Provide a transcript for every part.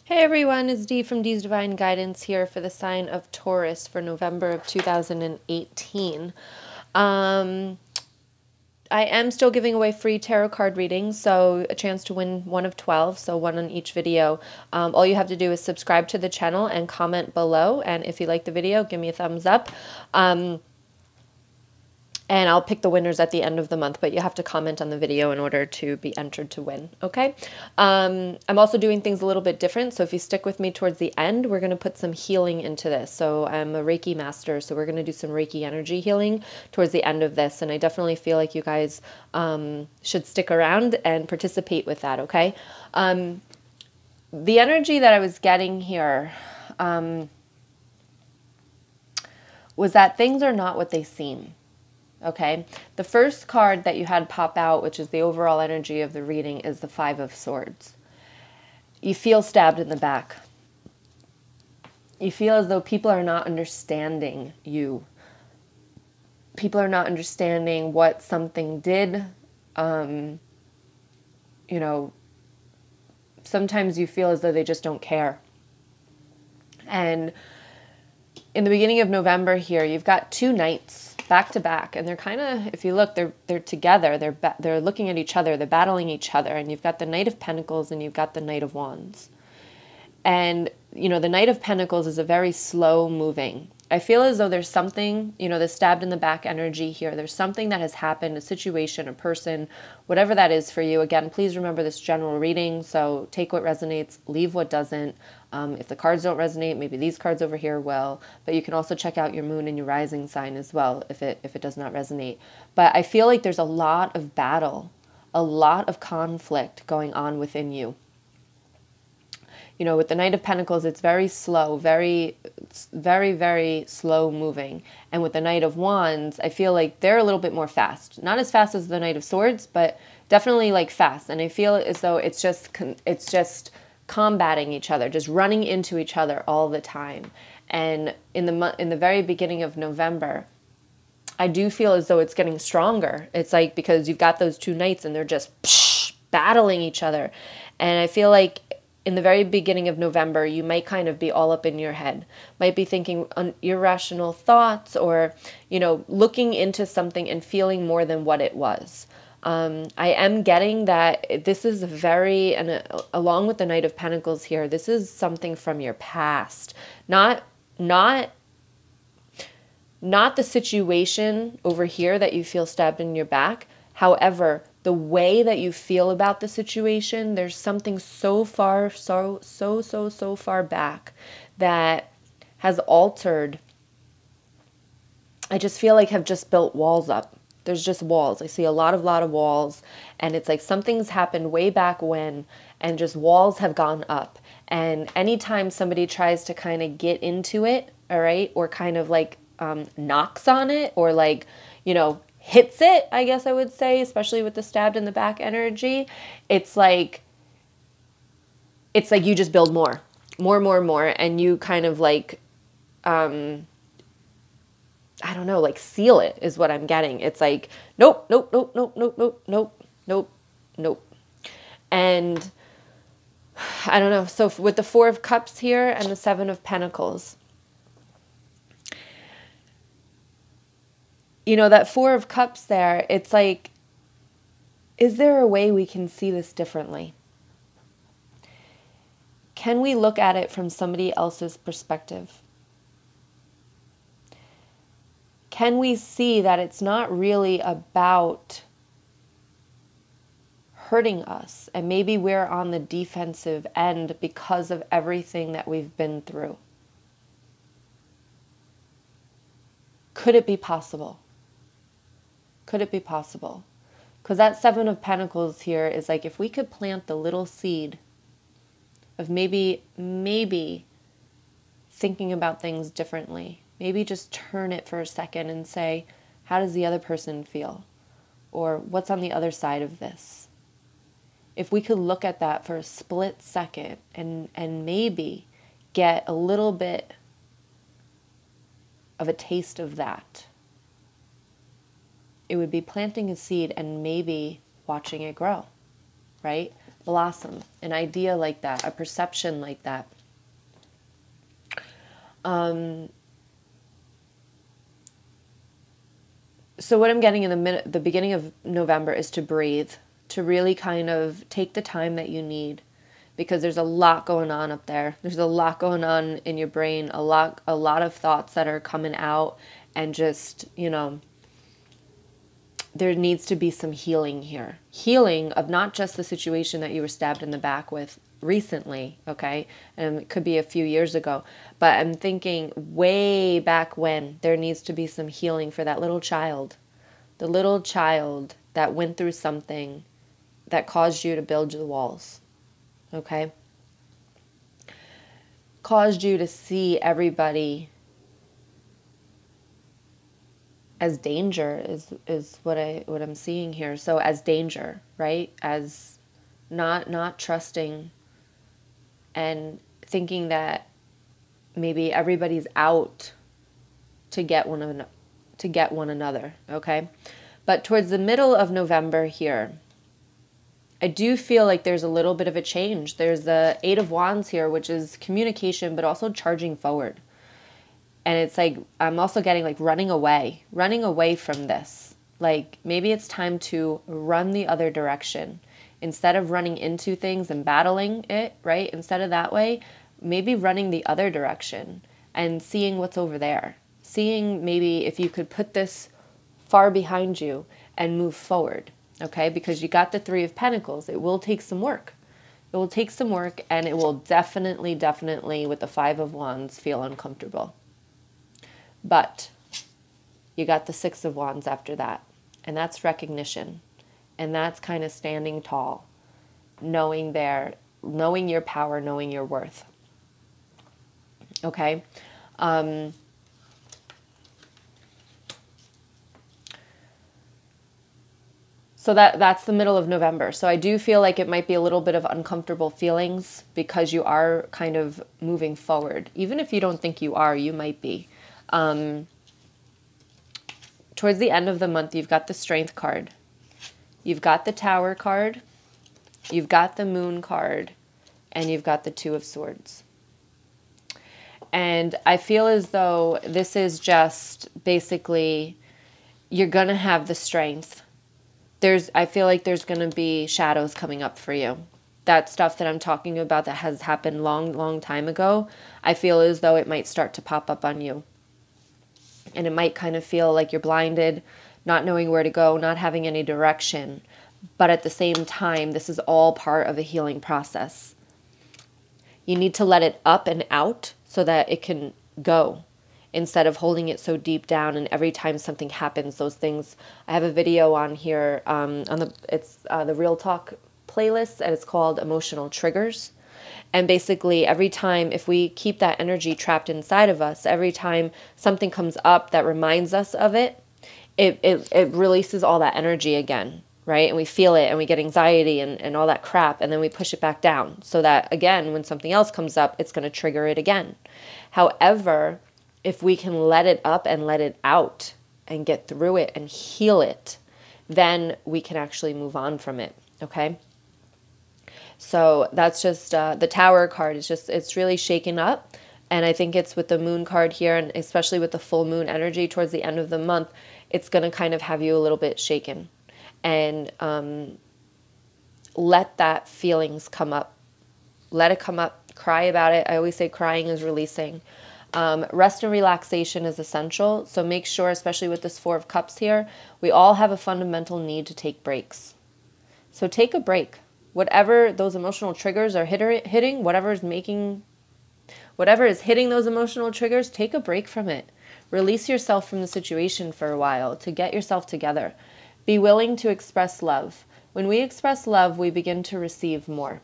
Hey everyone, it's Dee from Dee's Divine Guidance here for the sign of Taurus for November of 2018. I am still giving away free tarot card readings, so a chance to win one of 12, so one on each video. All you have to do is subscribe to the channel and comment below, and if you like the video, give me a thumbs up. And I'll pick the winners at the end of the month, but you have to comment on the video in order to be entered to win, okay? I'm also doing things a little bit different, so if you stick with me towards the end, we're going to put some healing into this. So I'm a Reiki master, so we're going to do some Reiki energy healing towards the end of this, and I definitely feel like you guys should stick around and participate with that, okay? The energy that I was getting here was that things are not what they seem. Okay, the first card that you had pop out, which is the overall energy of the reading, is the Five of Swords. You feel stabbed in the back. You feel as though people are not understanding you. People are not understanding what something did. You know, sometimes you feel as though they just don't care. And in the beginning of November here, you've got two knights back to back, and they're kind of, if you look, they're together, they're looking at each other, they're battling each other, and you've got the Knight of Pentacles and you've got the Knight of Wands. And you know, the Knight of Pentacles is a very slow moving. I feel as though there's something, you know, the stabbed in the back energy here, there's something that has happened, a situation, a person, whatever that is for you. Again, please remember this general reading, so take what resonates, leave what doesn't. If the cards don't resonate, maybe these cards over here will, but you can also check out your moon and your rising sign as well if it does not resonate. But I feel like there's a lot of battle, a lot of conflict going on within you. You know, with the Knight of Pentacles, it's very slow, very, very slow moving. And with the Knight of Wands, I feel like they're a little bit more fast. Not as fast as the Knight of Swords, but definitely like fast. And I feel as though it's just combating each other, just running into each other all the time. And in the very beginning of November, I do feel as though it's getting stronger. It's like, because you've got those two knights and they're just battling each other. And I feel like in the very beginning of November, you might kind of be all up in your head, might be thinking irrational thoughts, or, you know, looking into something and feeling more than what it was. I am getting that this is very, and along with the Knight of Pentacles here, this is something from your past, not the situation over here that you feel stabbed in your back. However, the way that you feel about the situation, there's something so far back that has altered. I just feel like have just built walls up. There's just walls. I see a lot of walls, and it's like something's happened way back when, and just walls have gone up. And anytime somebody tries to kind of get into it, all right, or kind of like knocks on it, or like, you know, hits it, I guess I would say, especially with the stabbed in the back energy, it's like you just build more, and you kind of like, I don't know, like seal it is what I'm getting. It's like, nope. And I don't know. So with the Four of Cups here and the Seven of Pentacles, you know, that Four of Cups there, it's like, is there a way we can see this differently? Can we look at it from somebody else's perspective? Can we see that it's not really about hurting us, and maybe we're on the defensive end because of everything that we've been through? Could it be possible? Could it be possible? Because that Seven of Pentacles here is like, if we could plant the little seed of maybe thinking about things differently, maybe just turn it for a second and say, how does the other person feel? Or what's on the other side of this? If we could look at that for a split second and maybe get a little bit of a taste of that, it would be planting a seed and maybe watching it grow, right? blossom, an idea like that, a perception like that. So what I'm getting in the beginning of November is to breathe, to really kind of take the time that you need, because there's a lot going on up there. There's a lot going on in your brain, a lot of thoughts that are coming out, and just, you know, there needs to be some healing here. Healing of not just the situation that you were stabbed in the back with recently, okay? And it could be a few years ago. But I'm thinking way back when there needs to be some healing for that little child. The little child that went through something that caused you to build the walls, okay? Caused you to see everybody as danger is what I'm seeing here. So as danger, right? As not trusting and thinking that maybe everybody's out to get one another, okay? But towards the middle of November here, I do feel like there's a little bit of a change. There's the Eight of Wands here, which is communication, but also charging forward. And it's like, I'm also getting like running away from this. Like maybe it's time to run the other direction. Instead of running into things and battling it, right? Instead of that way, maybe running the other direction and seeing what's over there. Seeing maybe if you could put this far behind you and move forward, okay? Because you got the Three of Pentacles. It will take some work. It will take some work, and it will definitely, with the Five of Wands, feel uncomfortable. But you got the Six of Wands after that, and that's recognition, and that's kind of standing tall, knowing your power, knowing your worth. Okay? So that's the middle of November. So I do feel like it might be a little bit of uncomfortable feelings because you are kind of moving forward. Even if you don't think you are, you might be. Towards the end of the month, you've got the Strength card. You've got the Tower card. You've got the Moon card. And you've got the Two of Swords. And I feel as though this is just basically, you're going to have the strength. I feel like there's going to be shadows coming up for you. That stuff that I'm talking about that has happened long time ago, I feel as though it might start to pop up on you. And it might kind of feel like you're blinded, not knowing where to go, not having any direction. But at the same time, this is all part of a healing process. You need to let it up and out so that it can go, instead of holding it so deep down. And every time something happens, those things, I have a video on here, it's the Real Talk playlist, and it's called Emotional Triggers. And basically every time, if we keep that energy trapped inside of us, every time something comes up that reminds us of it, it releases all that energy again, right? And we feel it and we get anxiety and all that crap, and then we push it back down so that, again, when something else comes up, it's going to trigger it again. However, if we can let it up and let it out and get through it and heal it, then we can actually move on from it, okay? So that's just the Tower card. It's really shaken up. And I think it's with the Moon card here, and especially with the full moon energy towards the end of the month, it's going to kind of have you a little bit shaken. And let that feelings come up. Let it come up. Cry about it. I always say crying is releasing. Rest and relaxation is essential. So make sure, especially with this Four of Cups here, we all have a fundamental need to take breaks. So take a break. Whatever those emotional triggers are hitting, whatever is hitting those emotional triggers, take a break from it. Release yourself from the situation for a while to get yourself together. Be willing to express love. When we express love, we begin to receive more.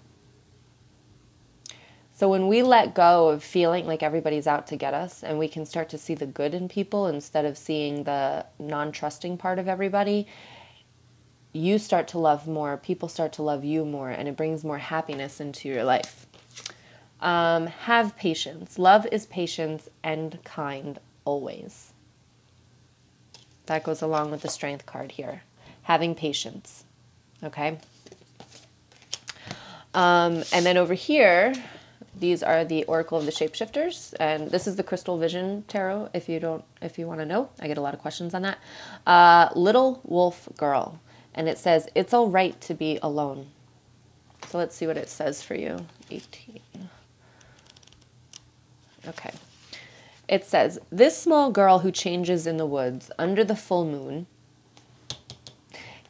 So when we let go of feeling like everybody's out to get us, and we can start to see the good in people instead of seeing the non-trusting part of everybody, you start to love more, people start to love you more, and it brings more happiness into your life. Have patience. Love is patience and kind always. That goes along with the Strength card here. Having patience. Okay? And then over here, these are the Oracle of the Shapeshifters, and this is the Crystal Vision Tarot. If you want to know, I get a lot of questions on that. Little Wolf Girl, and it says it's all right to be alone. So let's see what it says for you. 18. Okay. It says, this small girl who changes in the woods under the full moon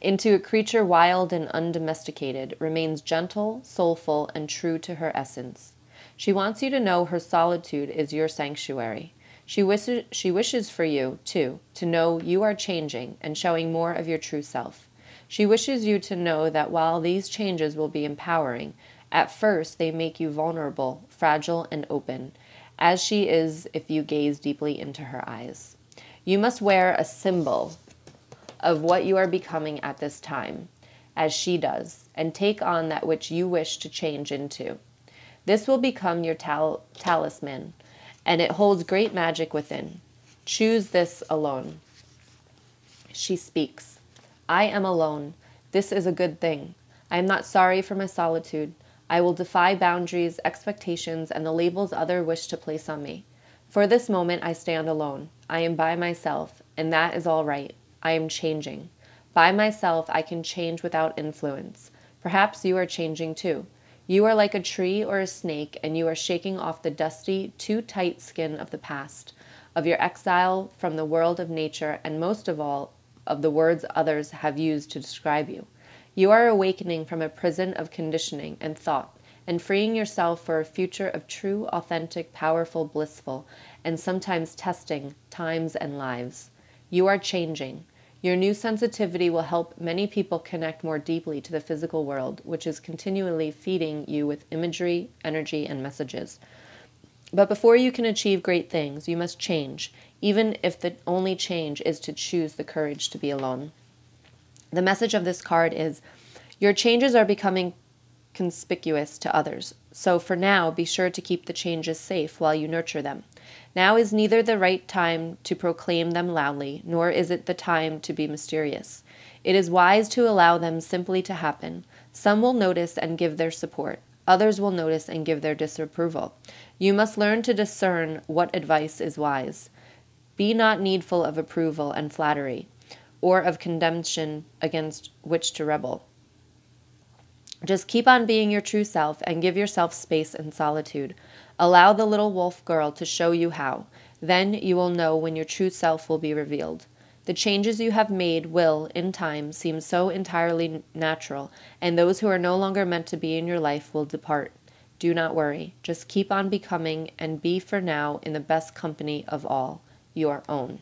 into a creature wild and undomesticated remains gentle, soulful, and true to her essence. She wants you to know her solitude is your sanctuary. She wishes for you, too, to know you are changing and showing more of your true self. She wishes you to know that while these changes will be empowering, at first they make you vulnerable, fragile, and open, as she is if you gaze deeply into her eyes. You must wear a symbol of what you are becoming at this time, as she does, and take on that which you wish to change into. This will become your talisman, and it holds great magic within. Choose this alone. She speaks. I am alone. This is a good thing. I am not sorry for my solitude. I will defy boundaries, expectations, and the labels others wish to place on me. For this moment, I stand alone. I am by myself, and that is all right. I am changing. By myself, I can change without influence. Perhaps you are changing too. You are like a tree or a snake, and you are shaking off the dusty, too tight skin of the past, of your exile from the world of nature, and most of all, of the words others have used to describe you. You are awakening from a prison of conditioning and thought, and freeing yourself for a future of true, authentic, powerful, blissful, and sometimes testing times and lives. You are changing. Your new sensitivity will help many people connect more deeply to the physical world, which is continually feeding you with imagery, energy, and messages. But before you can achieve great things, you must change, even if the only change is to choose the courage to be alone. The message of this card is, your changes are becoming conspicuous to others. So for now, be sure to keep the changes safe while you nurture them. Now is neither the right time to proclaim them loudly, nor is it the time to be mysterious. It is wise to allow them simply to happen. Some will notice and give their support. Others will notice and give their disapproval. You must learn to discern what advice is wise. Be not needful of approval and flattery, or of condemnation against which to rebel. Just keep on being your true self and give yourself space and solitude. Allow the little wolf girl to show you how. Then you will know when your true self will be revealed. The changes you have made will, in time, seem so entirely natural, and those who are no longer meant to be in your life will depart. Do not worry. Just keep on becoming and be for now in the best company of all, your own.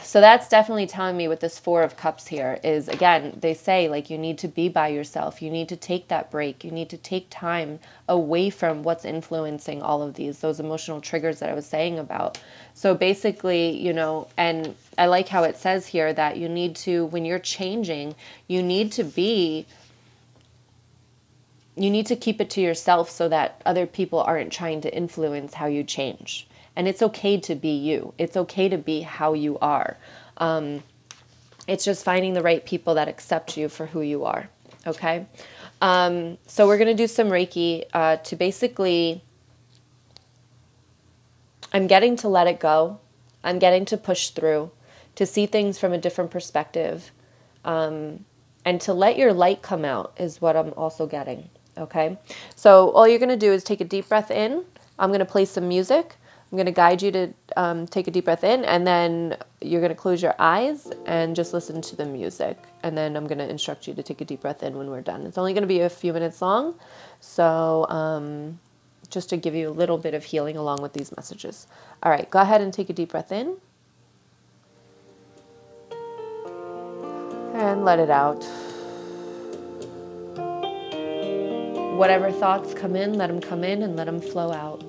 So that's definitely telling me with this Four of Cups here is, again, they say, like, you need to be by yourself. You need to take that break. You need to take time away from what's influencing all of those emotional triggers that I was saying about. So basically, you know, and I like how it says here that you need to, when you're changing, you need to keep it to yourself so that other people aren't trying to influence how you change. And it's okay to be you. It's okay to be how you are. It's just finding the right people that accept you for who you are. Okay? So we're going to do some Reiki to basically, I'm getting to let it go. I'm getting to push through, to see things from a different perspective. And to let your light come out is what I'm also getting. Okay? So all you're going to do is take a deep breath in. I'm going to play some music. I'm going to guide you to take a deep breath in, and then you're going to close your eyes and just listen to the music. And then I'm going to instruct you to take a deep breath in when we're done. It's only going to be a few minutes long, so just to give you a little bit of healing along with these messages. All right, go ahead and take a deep breath in. And let it out. Whatever thoughts come in, let them come in and let them flow out.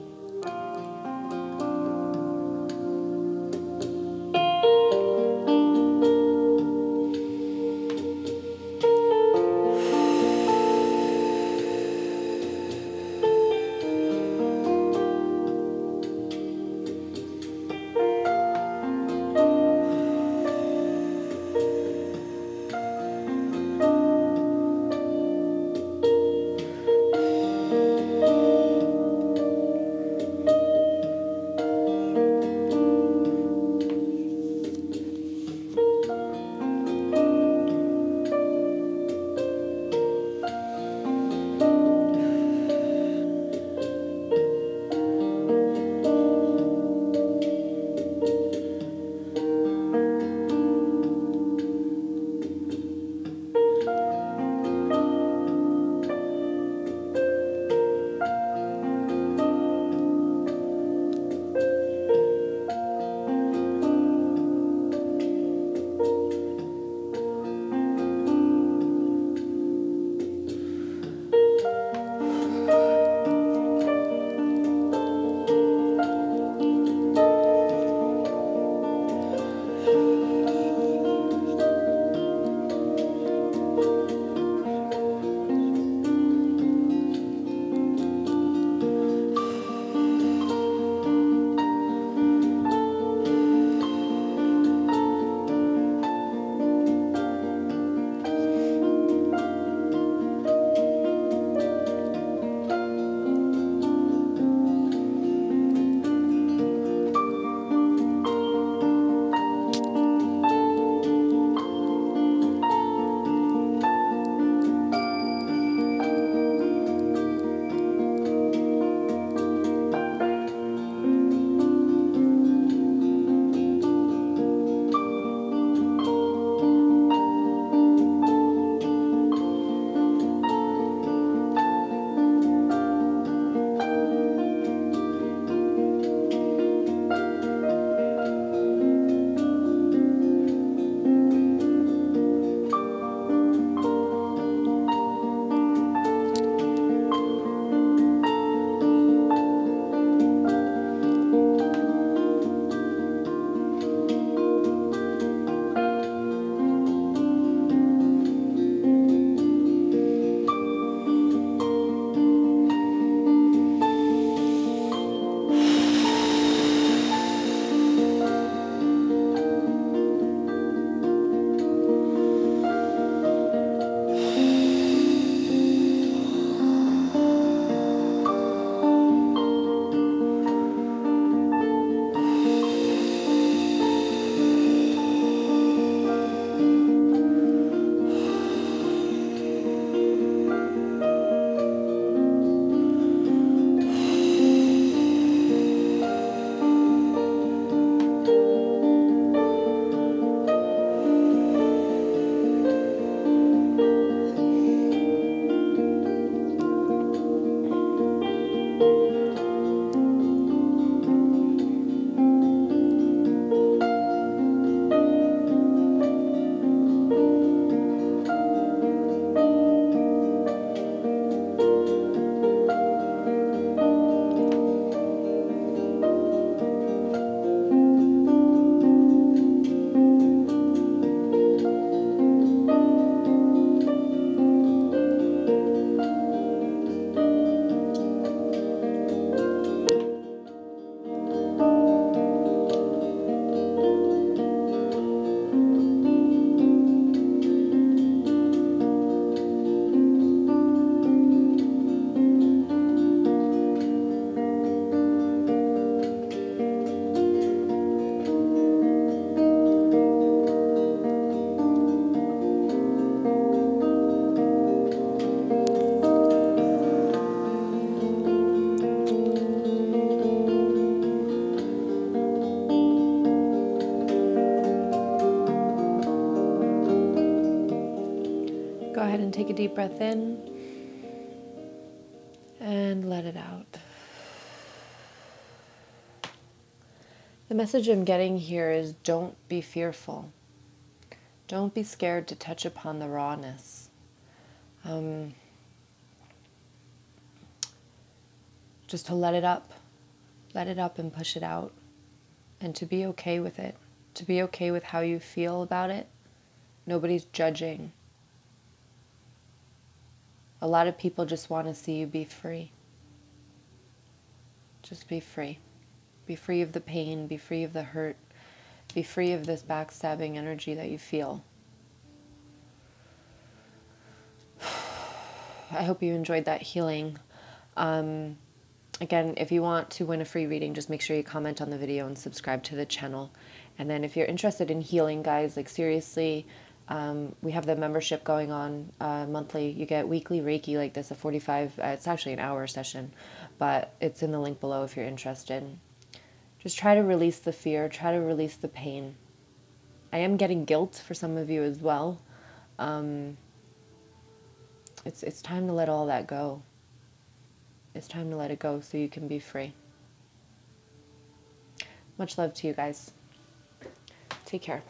take a deep breath in and let it out. The message I'm getting here is don't be fearful. Don't be scared to touch upon the rawness. Just to let it up and push it out, and to be okay with it, to be okay with how you feel about it. Nobody's judging. A lot of people just want to see you be free. Just be free. Be free of the pain, be free of the hurt, be free of this backstabbing energy that you feel. I hope you enjoyed that healing. Again, if you want to win a free reading, just make sure you comment on the video and subscribe to the channel. And then if you're interested in healing, guys, like seriously, we have the membership going on monthly. You get weekly Reiki like this, it's actually an hour session, but it's in the link below if you're interested. Just try to release the fear, try to release the pain. I am getting guilt for some of you as well. It's time to let all that go. It's time to let it go so you can be free. Much love to you guys. Take care.